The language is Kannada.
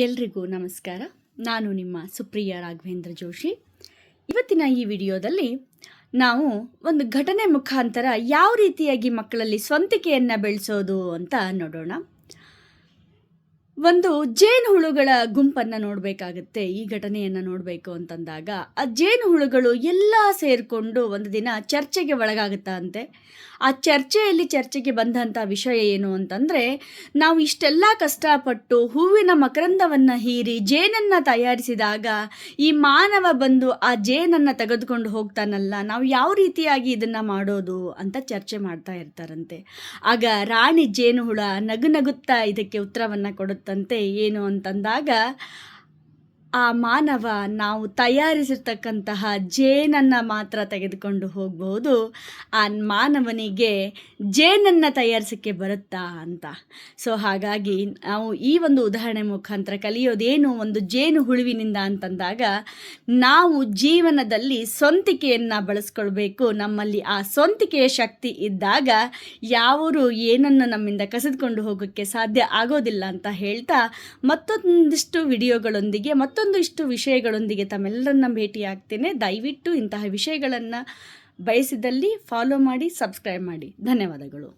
ಎಲ್ರಿಗೂ ನಮಸ್ಕಾರ. ನಾನು ನಿಮ್ಮ ಸುಪ್ರಿಯ ರಾಘವೇಂದ್ರ ಜೋಶಿ. ಇವತ್ತಿನ ಈ ವಿಡಿಯೋದಲ್ಲಿ ನಾವು ಒಂದು ಘಟನೆ ಮುಖಾಂತರ ಯಾವ ರೀತಿಯಾಗಿ ಮಕ್ಕಳಲ್ಲಿ ಸ್ವಂತಿಕೆಯನ್ನು ಬೆಳೆಸೋದು ಅಂತ ನೋಡೋಣ. ಒಂದು ಜೇನುಹುಳುಗಳ ಗುಂಪನ್ನು ನೋಡಬೇಕಾಗುತ್ತೆ. ಈ ಘಟನೆಯನ್ನು ನೋಡಬೇಕು ಅಂತಂದಾಗ ಆ ಜೇನುಹುಳುಗಳು ಎಲ್ಲ ಸೇರಿಕೊಂಡು ಒಂದು ದಿನ ಚರ್ಚೆಗೆ ಒಳಗಾಗುತ್ತಂತೆ. ಆ ಚರ್ಚೆಗೆ ಬಂದಂಥ ವಿಷಯ ಏನು ಅಂತಂದರೆ, ನಾವು ಇಷ್ಟೆಲ್ಲ ಕಷ್ಟಪಟ್ಟು ಹೂವಿನ ಮಕರಂದವನ್ನು ಹೀರಿ ಜೇನನ್ನು ತಯಾರಿಸಿದಾಗ ಈ ಮಾನವ ಬಂದು ಆ ಜೇನನ್ನು ತೆಗೆದುಕೊಂಡು ಹೋಗ್ತಾನಲ್ಲ, ನಾವು ಯಾವ ರೀತಿಯಾಗಿ ಇದನ್ನು ಮಾಡೋದು ಅಂತ ಚರ್ಚೆ ಮಾಡ್ತಾ ಇರ್ತಾರಂತೆ. ಆಗ ರಾಣಿ ಜೇನುಹುಳ ನಗುತ್ತಾ ಇದಕ್ಕೆ ಉತ್ತರವನ್ನು ಕೊಡುತ್ತಂತೆ. ಏನು ಅಂತಂದಾಗ, ಆ ಮಾನವ ನಾವು ತಯಾರಿಸಿರ್ತಕ್ಕಂತಹ ಜೇನನ್ನು ಮಾತ್ರ ತೆಗೆದುಕೊಂಡು ಹೋಗ್ಬೋದು, ಆ ಮಾನವನಿಗೆ ಜೇನನ್ನು ತಯಾರಿಸೋಕ್ಕೆ ಬರುತ್ತಾ ಅಂತ. ಸೊ ಹಾಗಾಗಿ ನಾವು ಈ ಒಂದು ಉದಾಹರಣೆ ಮುಖಾಂತರ ಕಲಿಯೋದೇನು ಒಂದು ಜೇನು ಹುಳುವಿನಿಂದ ಅಂತಂದಾಗ, ನಾವು ಜೀವನದಲ್ಲಿ ಸ್ವಂತಿಕೆಯನ್ನು ಬಳಸ್ಕೊಳ್ಬೇಕು. ನಮ್ಮಲ್ಲಿ ಆ ಸ್ವಂತಿಕೆಯ ಶಕ್ತಿ ಇದ್ದಾಗ ಯಾವರು ಏನನ್ನು ನಮ್ಮಿಂದ ಕಸಿದುಕೊಂಡು ಹೋಗೋಕ್ಕೆ ಸಾಧ್ಯ ಆಗೋದಿಲ್ಲ ಅಂತ ಹೇಳ್ತಾ, ಮತ್ತೊಂದಿಷ್ಟು ವಿಡಿಯೋಗಳೊಂದಿಗೆ ಮತ್ತೊಂದಿಷ್ಟು ವಿಷಯಗಳೊಂದಿಗೆ ತಮ್ಮೆಲ್ಲರನ್ನ ಭೇಟಿಯಾಗ್ತೇನೆ. ದಯವಿಟ್ಟು ಇಂತಹ ವಿಷಯಗಳನ್ನು ಬಯಸಿದಲ್ಲಿ ಫಾಲೋ ಮಾಡಿ, ಸಬ್ಸ್ಕ್ರೈಬ್ ಮಾಡಿ. ಧನ್ಯವಾದಗಳು.